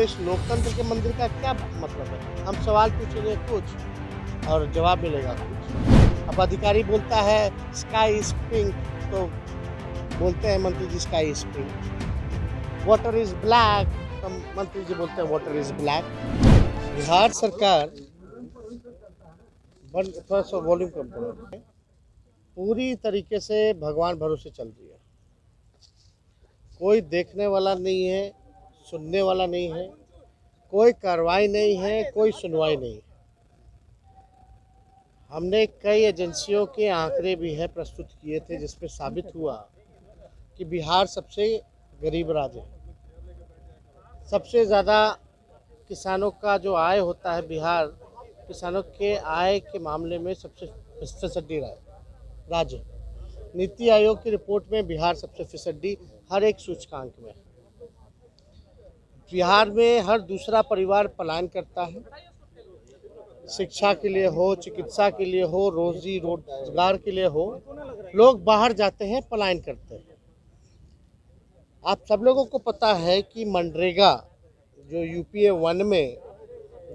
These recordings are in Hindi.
इस लोकतंत्र के मंदिर का क्या मतलब है? हम सवाल पूछेंगे कुछ और जवाब मिलेगा कुछ। अब अधिकारी बोलता है स्काई इज पिंक, तो बोलते हैं मंत्री जी sky is pink. Water is black, तो मंत्री जी बोलते हैं वाटर इज ब्लैक। बिहार सरकार थोड़ा सा वॉल्यूम कम करो, पूरी तरीके से भगवान भरोसे चल रही है। कोई देखने वाला नहीं है, सुनने वाला नहीं है, कोई कार्रवाई नहीं है, कोई सुनवाई नहीं है। हमने कई एजेंसियों के आंकड़े भी हैं प्रस्तुत किए थे, जिसमें साबित हुआ कि बिहार सबसे गरीब राज्य है। सबसे ज़्यादा किसानों का जो आय होता है, बिहार किसानों के आय के मामले में सबसे फिसड्डी राज्य। नीति आयोग की रिपोर्ट में बिहार सबसे फिसड्डी हर एक सूचकांक में। बिहार में हर दूसरा परिवार पलायन करता है, शिक्षा के लिए हो, चिकित्सा के लिए हो, रोजगार के लिए हो, लोग बाहर जाते हैं, पलायन करते हैं। आप सब लोगों को पता है कि मनरेगा जो यूपीए 1 में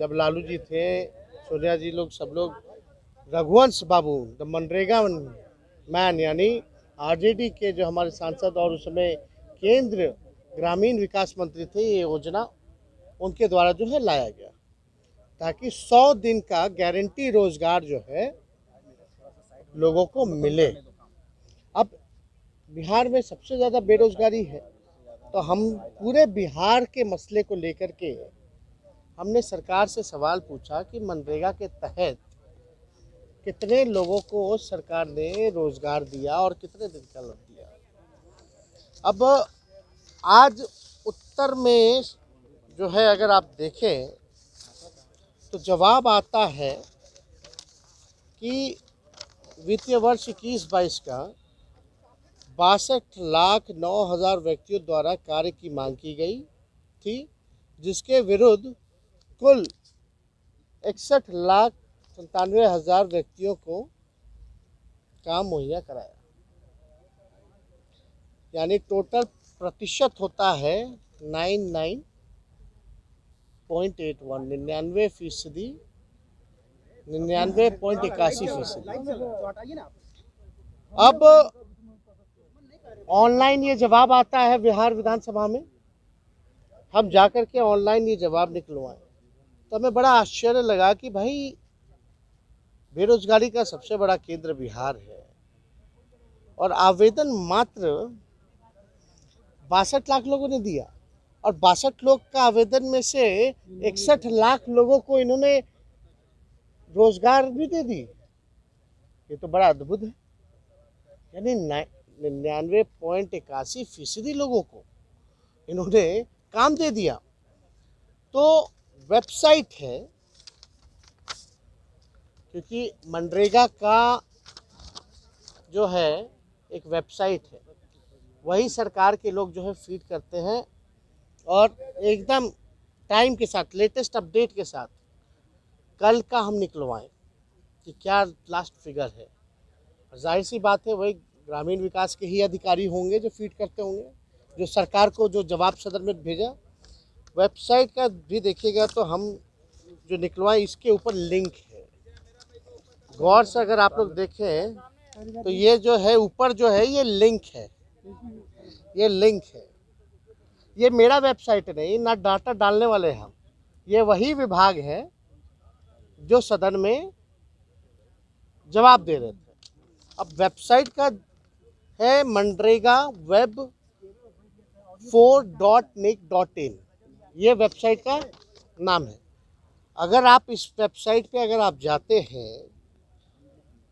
जब लालू जी थे, सोनिया जी लोग सब लोग, रघुवंश बाबू द मनरेगा मैन यानी आरजेडी के जो हमारे सांसद और उस समय केंद्र ग्रामीण विकास मंत्री थे, ये योजना उनके द्वारा जो है लाया गया ताकि 100 दिन का गारंटी रोजगार जो है लोगों को मिले। अब बिहार में सबसे ज़्यादा बेरोजगारी है, तो हम पूरे बिहार के मसले को लेकर के हमने सरकार से सवाल पूछा कि मनरेगा के तहत कितने लोगों को सरकार ने रोजगार दिया और कितने दिन का दिया। अब आज उत्तर में जो है अगर आप देखें तो जवाब आता है कि वित्तीय वर्ष 21-22 का 62,09,000 व्यक्तियों द्वारा कार्य की मांग की गई थी, जिसके विरुद्ध कुल 61,97,000 व्यक्तियों को काम मुहैया कराया। यानी टोटल प्रतिशत होता है 99.81, 99%, 99.81%। अब ऑनलाइन ये जवाब आता है बिहार विधानसभा में, हम जाकर के ऑनलाइन ये जवाब निकलवाएं तो हमें बड़ा आश्चर्य लगा कि भाई बेरोजगारी का सबसे बड़ा केंद्र बिहार है और आवेदन मात्र 62 लाख लोगों ने दिया और 62 लोग का आवेदन में से 61 लाख लोगों को इन्होंने रोजगार भी दे दी। ये तो बड़ा अद्भुत है। यानी 99.81% लोगों को इन्होंने काम दे दिया। तो वेबसाइट है, क्योंकि मनरेगा का जो है एक वेबसाइट है, वही सरकार के लोग जो है फीड करते हैं और एकदम टाइम के साथ, लेटेस्ट अपडेट के साथ कल का हम निकलवाएं कि क्या लास्ट फिगर है। जाहिर सी बात है, वही ग्रामीण विकास के ही अधिकारी होंगे जो फीड करते होंगे, जो सरकार को जो जवाब सदन में भेजा। वेबसाइट का भी देखिएगा तो हम जो निकलवाएं इसके ऊपर लिंक है। गौर से अगर आप लोग देखें तो ये जो है ऊपर जो है ये लिंक है, ये लिंक है। ये मेरा वेबसाइट नहीं, ना डाटा डालने वाले हम, ये वही विभाग है जो सदन में जवाब दे रहे थे। अब वेबसाइट का है मनरेगा web 4.nic.in, ये वेबसाइट का नाम है। अगर आप इस वेबसाइट पे अगर आप जाते हैं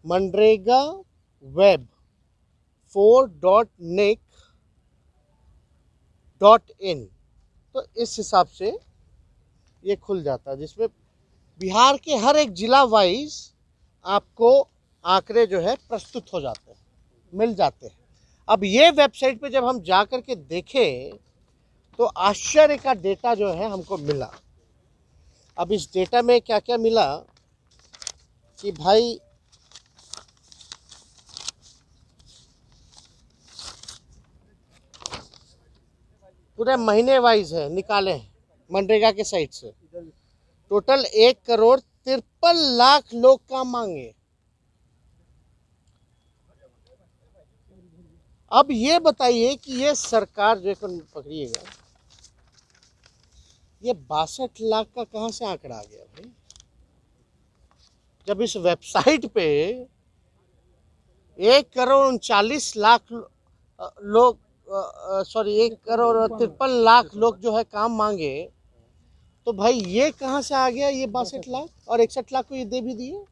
मनरेगा web 4.nic.in तो इस हिसाब से ये खुल जाता है, जिसमें बिहार के हर एक जिला वाइज आपको आंकड़े जो है प्रस्तुत हो जाते हैं, मिल जाते हैं। अब ये वेबसाइट पे जब हम जा कर के देखें तो आश्चर्य का डेटा जो है हमको मिला। अब इस डेटा में क्या क्या मिला कि भाई पूरे महीने वाइज है, निकाले हैं मनरेगा के साइड से टोटल 1,53,00,000 लोग काम मांगे। अब ये बताइए कि ये सरकार जो पकड़िएगा, ये 62 लाख का कहां से आंकड़ा आ गया भाई? जब इस वेबसाइट पे 1,39,00,000 लोग, सॉरी 1,53,00,000 लोग जो है काम मांगे, तो भाई ये कहाँ से आ गया ये 62 लाख? और 61 लाख को ये दे भी दिए।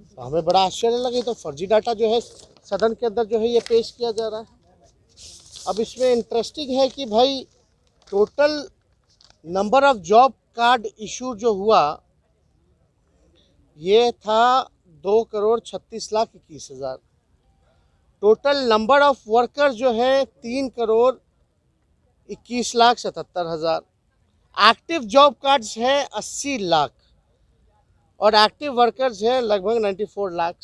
तो हमें बड़ा आश्चर्य लगे। तो फर्जी डाटा जो है सदन के अंदर जो है ये पेश किया जा रहा है। अब इसमें इंटरेस्टिंग है कि भाई total number of job card issue जो हुआ ये था 2,36,21,000। टोटल नंबर ऑफ वर्कर जो है 3,21,77,000। एक्टिव जॉब कार्ड्स है 80 लाख और एक्टिव वर्कर्स है लगभग 94 लाख।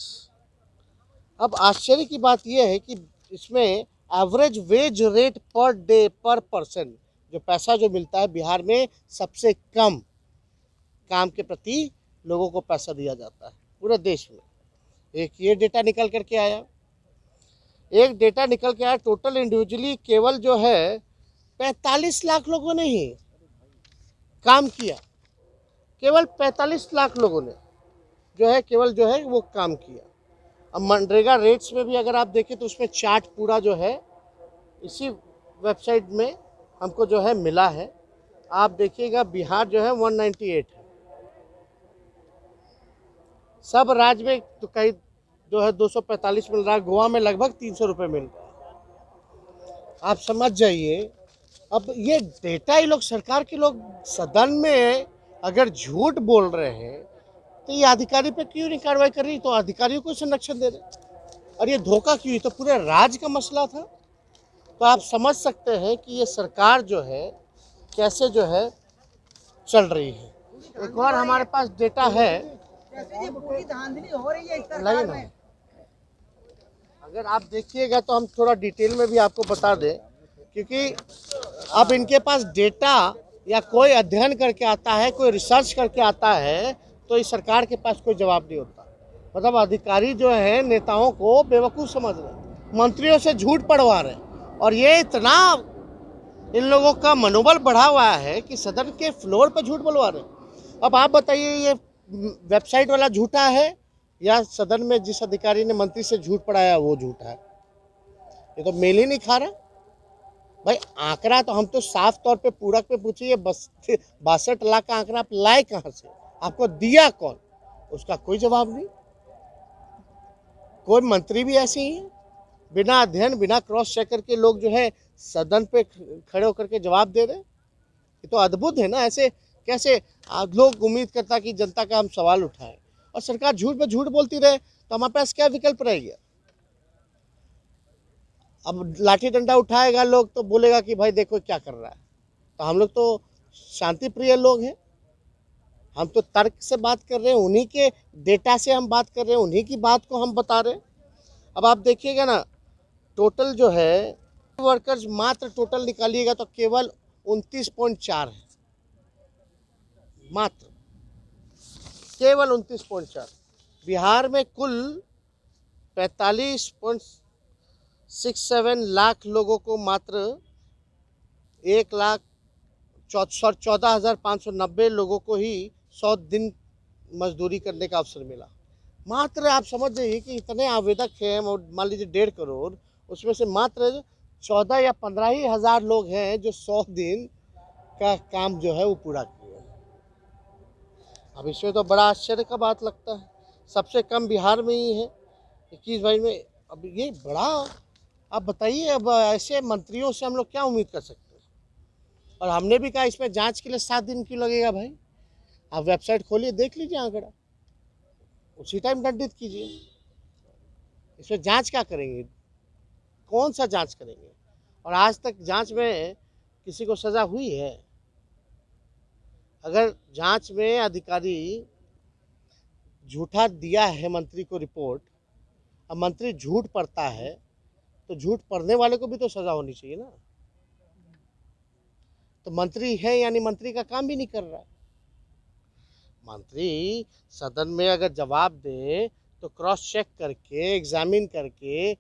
अब आश्चर्य की बात यह है कि इसमें average wage rate per day पर पर्सन जो पैसा जो मिलता है बिहार में सबसे कम काम के प्रति लोगों को पैसा दिया जाता है पूरे देश में। एक ये डेटा निकल करके आया, टोटल इंडिविजुअली केवल जो है 45 लाख लोगों ने ही काम किया। केवल 45 लाख लोगों ने जो है केवल जो है वो काम किया। अब मनरेगा रेट्स में भी अगर आप देखें तो उसमें चार्ट पूरा जो है इसी वेबसाइट में हमको जो है मिला है। आप देखिएगा बिहार जो है 198 है, सब राज्य में तो कहीं जो है 245 मिल रहा है, गोवा में लगभग 300 रुपये मिल रहा है। आप समझ जाइए। अब ये डेटा ही लोग सरकार के लोग सदन में अगर झूठ बोल रहे हैं तो ये अधिकारी पे क्यों नहीं कार्रवाई कर रही? तो अधिकारियों को संरक्षण दे रहे और ये धोखा क्यों? तो पूरे राज्य का मसला था। तो आप समझ सकते हैं कि ये सरकार जो है कैसे जो है चल रही है। एक और हमारे पास डेटा है, नहीं नहीं, अगर आप देखिएगा तो हम थोड़ा डिटेल में भी आपको बता दें, क्योंकि अब इनके पास डेटा या कोई अध्ययन करके आता है, कोई रिसर्च करके आता है, तो इस सरकार के पास कोई जवाब नहीं होता। मतलब अधिकारी जो है नेताओं को बेवकूफ़ समझ रहे, मंत्रियों से झूठ पढ़वा रहे, और ये इतना इन लोगों का मनोबल बढ़ा हुआ है कि सदन के फ्लोर पर झूठ बोलवा रहे। अब आप बताइए ये वेबसाइट वाला झूठा है या सदन में जिस अधिकारी ने मंत्री से झूठ पढ़ाया वो झूठा है? ये तो मेल ही नहीं खा रहा भाई। आंकड़ा तो हम तो साफ तौर पे पूरक पे पूछिए, 62 लाख का आंकड़ा आप लाए कहाँ से? आपको दिया कौन? उसका कोई जवाब नहीं। कोई मंत्री भी ऐसे ही है, बिना अध्ययन बिना क्रॉस चेक करके लोग जो है सदन पे खड़े होकर के जवाब दे रहे। ये तो अद्भुत है ना। ऐसे कैसे लोग उम्मीद करता कि जनता का हम सवाल उठाएं और सरकार झूठ पे झूठ बोलती रहे, तो हमारे पास क्या विकल्प रह गया? अब लाठी डंडा उठाएगा लोग तो बोलेगा कि भाई देखो क्या कर रहा है। तो हम लोग तो शांति प्रिय लोग हैं, हम तो तर्क से बात कर रहे हैं, उन्हीं के डेटा से हम बात कर रहे हैं, उन्हीं की बात को हम बता रहे हैं। अब आप देखिएगा ना, टोटल जो है वर्कर्स मात्र टोटल निकालिएगा तो केवल 29.4 है, मात्र केवल 29.4। बिहार में कुल 45.67 लाख लोगों को मात्र 1,14,590 लोगों को ही 100 दिन मजदूरी करने का अवसर मिला। मात्र आप समझ जाइए कि इतने आवेदक हैं, मान लीजिए 1.5 करोड़, उसमें से मात्र 14 या 15 ही हज़ार लोग हैं जो 100 दिन का काम जो है वो पूरा किए। अब इसमें तो बड़ा आश्चर्य का बात लगता है। सबसे कम बिहार में ही है 21-22 में। अब ये बड़ा, आप बताइए, अब ऐसे मंत्रियों से हम लोग क्या उम्मीद कर सकते हैं? और हमने भी कहा इसमें जांच के लिए 7 दिन क्यों लगेगा भाई? आप वेबसाइट खोलिए, देख लीजिए आंकड़ा, उसी टाइम दंडित कीजिए। इसमें जांच क्या करेंगे? कौन सा जांच करेंगे? और आज तक जांच में किसी को सज़ा हुई है? अगर जांच में अधिकारी झूठा दिया है मंत्री को रिपोर्ट, अब मंत्री झूठ पढ़ता है तो झूठ पढ़ने वाले को भी तो सज़ा होनी चाहिए ना। तो मंत्री है यानी मंत्री का काम भी नहीं कर रहा है। मंत्री सदन में अगर जवाब दे तो क्रॉस चेक करके, एग्जामिन करके,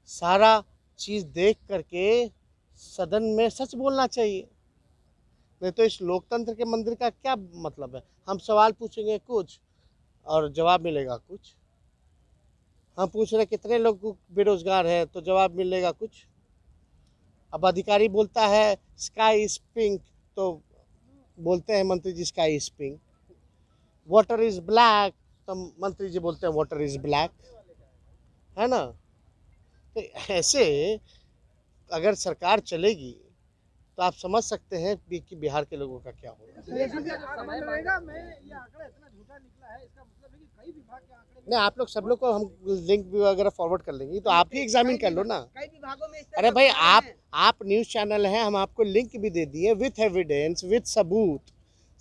सारा चीज देख करके सदन में सच बोलना चाहिए। नहीं तो इस लोकतंत्र के मंदिर का क्या मतलब है? हम सवाल पूछेंगे कुछ और जवाब मिलेगा कुछ। हम पूछ रहे कितने लोग बेरोजगार है तो जवाब मिलेगा कुछ। अब अधिकारी बोलता है स्काई इज पिंक तो बोलते हैं मंत्री जी sky is pink. Water is black तो मंत्री जी बोलते हैं वाटर इज ब्लैक, है ना। तो ऐसे अगर सरकार चलेगी तो आप समझ सकते हैं कि बिहार के लोगों का क्या होगा। नहीं, आप लोग सब लोग को हम लिंक वगैरह फॉरवर्ड कर लेंगे, तो आप ही एग्जामिन कर लो ना। अरे भाई आप न्यूज चैनल हैं, हम आपको लिंक भी दे दिए विथ एविडेंस, विथ सबूत।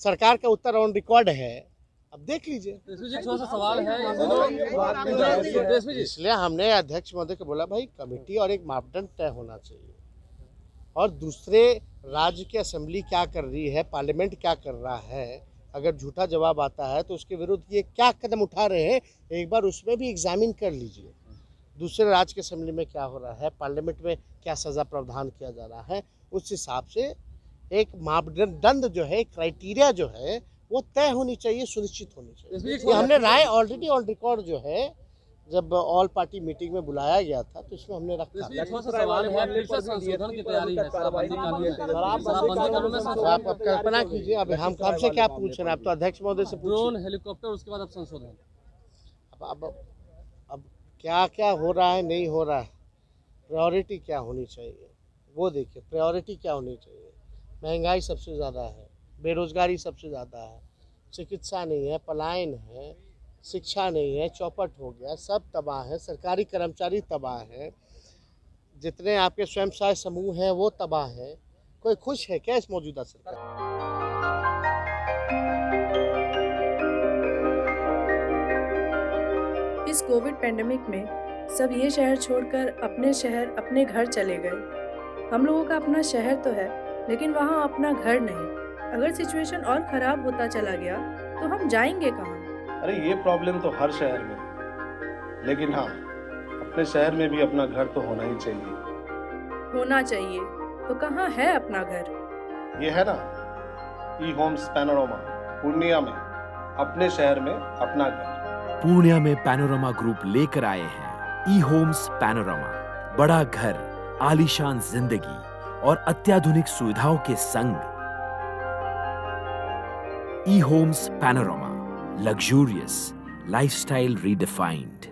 सरकार का उत्तर ऑन रिकॉर्ड है, अब देख लीजिए। सवाल है इसलिए हमने अध्यक्ष महोदय को बोला भाई कमेटी और एक मापदंड तय होना चाहिए, और दूसरे राज्य की असेंबली क्या कर रही है, पार्लियामेंट क्या कर रहा है, अगर झूठा जवाब आता है तो उसके विरुद्ध ये क्या कदम उठा रहे हैं एक बार उसमें भी एग्जामिन कर लीजिए। दूसरे राज्य की असेंबली में क्या हो रहा है, पार्लियामेंट में क्या सज़ा प्रावधान किया जा रहा है, उस हिसाब से एक मापदंड जो है, क्राइटेरिया जो है वो तय होनी चाहिए, सुनिश्चित होनी चाहिए। ये हमने राय ऑलरेडी ऑन रिकॉर्ड जो है जब ऑल पार्टी मीटिंग में बुलाया गया था तो इसमें हमने रखा। आप कल्पना कीजिए, अब हम आपसे क्या पूछ रहे हैं, आप तो अध्यक्ष महोदय से ड्रोन, हेलीकॉप्टर, उसके बाद अब संशोधन। अब क्या क्या हो रहा है, नहीं हो रहा है, प्रायोरिटी क्या होनी चाहिए वो देखिए। प्रायोरिटी क्या होनी चाहिए? महंगाई सबसे ज़्यादा है, बेरोजगारी सबसे ज़्यादा है, चिकित्सा नहीं है, पलायन है, शिक्षा नहीं है, चौपट हो गया, सब तबाह है, सरकारी कर्मचारी तबाह है, जितने आपके स्वयं सहायता समूह हैं वो तबाह है। कोई खुश है क्या इस मौजूदा सरकार? इस कोविड पैंडेमिक में सब ये शहर छोड़कर अपने शहर, अपने घर चले गए। हम लोगों का अपना शहर तो है, लेकिन वहाँ अपना घर नहीं। अगर सिचुएशन और ख़राब होता चला गया तो हम जाएंगे कहाँ? अरे ये प्रॉब्लम तो हर शहर में है, लेकिन हाँ, अपने शहर में भी अपना घर तो होना ही चाहिए। होना चाहिए तो कहाँ है अपना घर? ये है ना, ई होम्स पैनोरमा, पूर्णिया में, अपने शहर में अपना घर। पूर्णिया में पैनोरमा ग्रुप लेकर आए हैं ई होम्स पैनोरमा। बड़ा घर, आलीशान जिंदगी और अत्याधुनिक सुविधाओं के संग। E Homes Panorama, luxurious lifestyle redefined।